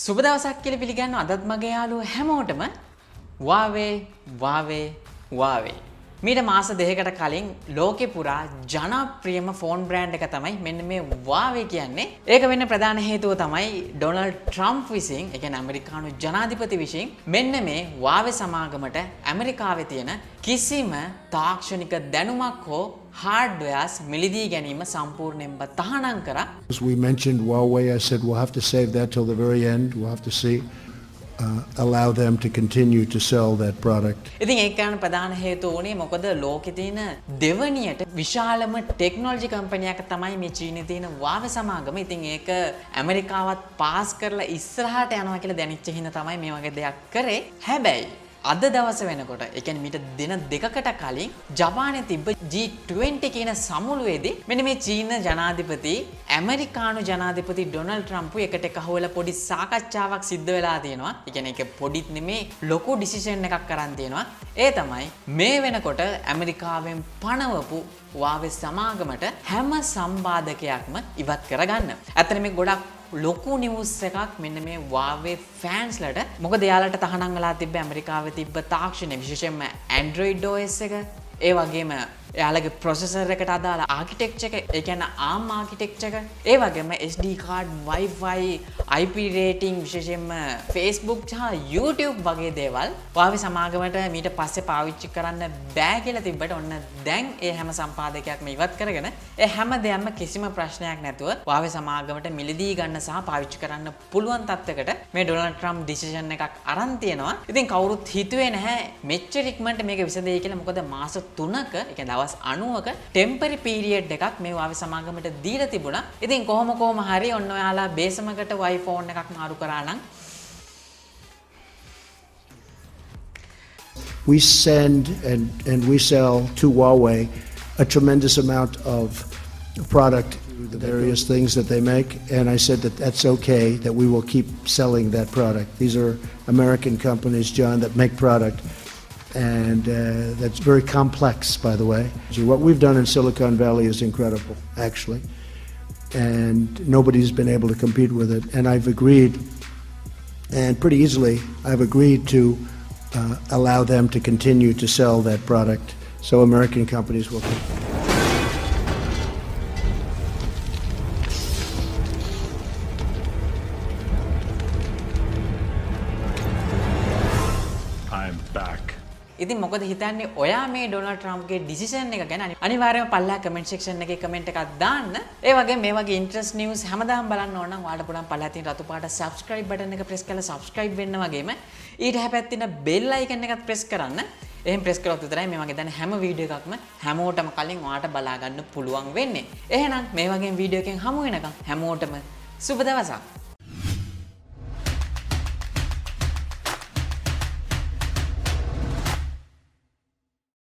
සුබ දවසක් කියලා පිළිගන්න අදත් මගේ යාළුවෝ හැමෝටම Huawei මීට මාස දෙකකට කලින් ලෝකෙ පුරා ජනප්‍රියම ෆෝන් බ්‍රෑන්ඩ් එක තමයි මෙන්න මේ Huawei කියන්නේ. ඒක වෙන්න ප්‍රධාන හේතුව තමයි ඩොනල්ඩ් ට්‍රම්ප් විසින්, ඒ කියන්නේ ඇමරිකානු ජනාධිපති විසින් මෙන්න මේ Huawei සමාගමට ඇමරිකාවේ තියෙන කිසිම තාක්ෂණික දැනුමක් හෝ hardwares මිලදී ගැනීම සම්පූර්ණයෙන්ම තහනම් කරා. As we mentioned Huawei, I said we'll have to save that till the very end. We'll have to see. Allow them to continue to sell that product. ඉතින් ඒක ගන්න ප්‍රධාන හේතුව උනේ මොකද ලෝකේ තියෙන දෙවනියට විශාලම ටෙක්නොලොජි කම්පැනියක් තමයි මේ චීනයේ තියෙන Huawei සමාගම. ඉතින් ඒක ඇමරිකාවත් පාස් කරලා ඉස්සරහට යනවා කියලා දැනෙච්ච හින්දා තමයි මේ වගේ දෙයක් කරේ. හැබැයි අද දවස වෙනකොට ඒ කියන්නේ මීට දින දෙකකට කලින් ජපානයේ තිබ්බ G20 කියන සමුළුවේදී මෙන්න මේ චීන ජනාධිපති ඇමරිකානු ජනාධිපති ඩොනල්ඩ් ට්‍රම්ප් එකට එකහුවලා පොඩි සාකච්ඡාවක් සිද්ධ වෙලා තියෙනවා. ඒ කියන්නේ ඒක පොඩිත් නෙමේ ලොකු ඩිසිෂන් එකක් කරන් තියෙනවා. ඒ තමයි මේ වෙනකොට ඇමරිකාවෙන් පණවපු Huawei සමාගමට හැම සම්බාධකයක්ම ඉවත් කරගන්න. ඇත්තට මේ ගොඩක් ලොකු නිවුස් එකක් මෙන්න මේ Huawei ෆෑන්ස්ලට. මොකද එයාලට තහනම් වෙලා තිබ්බ ඇමරිකාවේ තිබ්බ තාක්ෂණය විශේෂයෙන්ම Android OS එක, ඒ වගේම එයාලගේ ප්‍රොසෙසර් එකට අදාළ ආකිටෙක්චර් එක, ඒ කියන්නේ ARM ආකිටෙක්චර් එක, ඒ වගේම SD card, Wi-Fi, IP rating, විශේෂයෙන්ම Facebook සහ YouTube වගේ දේවල් Huawei සමාගමට මීට පස්සේ පාවිච්චි කරන්න බෑ කියලා තිබ්බට ඔන්න දැන් ඒ හැම සම්පාදකයක්ම ඉවත් කරගෙන ඒ හැම දෙයක්ම කිසිම ප්‍රශ්නයක් නැතුව Huawei සමාගමට මිලදී ගන්න සහ පාවිච්චි කරන්න පුළුවන් තත්යකට මේ ඩොනල්ඩ් ට්‍රම්ප් ඩිසිෂන් එකක් අරන් තියෙනවා. ඉතින් කවුරුත් හිතුවේ නැහැ මෙච්චර ඉක්මනට මේක විසඳෙයි කියලා. මොකද මාස 3ක, ඒ කියන්නේ දවස් 90ක ටෙම්පරරි පීරියඩ් එකක් මේ Huawei සමාගමට දීලා තිබුණා. ඉතින් කොහොම හරි ඔන්න ඔයාලා බේසමකට iPhone එකක් මාරු කරා නම් we send and we sell to Huawei a tremendous amount of product, the various things that they make, and I said that that's okay, that we will keep selling that product. These are American companies, John, that make product. And that's very complex, by the way. What we've done in Silicon Valley is incredible, actually. And nobody's been able to compete with it. And I've agreed, and pretty easily, I've agreed to allow them to continue to sell that product. So American companies will continue. I'm back. ඉතින් මොකද හිතන්නේ ඔයා මේ Donald ට්‍රම්ප්ගේ decision එක ගැන? අනිවාර්යයෙන්ම පල්ලා comment section එකේ comment එකක් දාන්න. ඒ වගේම මේ වගේ ඉන්ටරෙස්ට් නිවුස් හැමදාම බලන්න ඕන නම් ඔයාලට පුළුවන් පල්ලා තියෙන රතු පාට subscribe button එක press කරලා subscribe වෙන්න වගේම ඊට හැපැත්තේ තියෙන bell icon එකත් press කරන්න. එහෙන් press කරොත් විතරයි මේ වගේ දැන් හැම වීඩියෝ එකක්ම හැමෝටම කලින් ඔයාලට බලා ගන්න පුළුවන් වෙන්නේ. එහෙනම් මේ වගේ වීඩියෝ එකෙන් හමු වෙනකම් හැමෝටම සුබ දවසක්.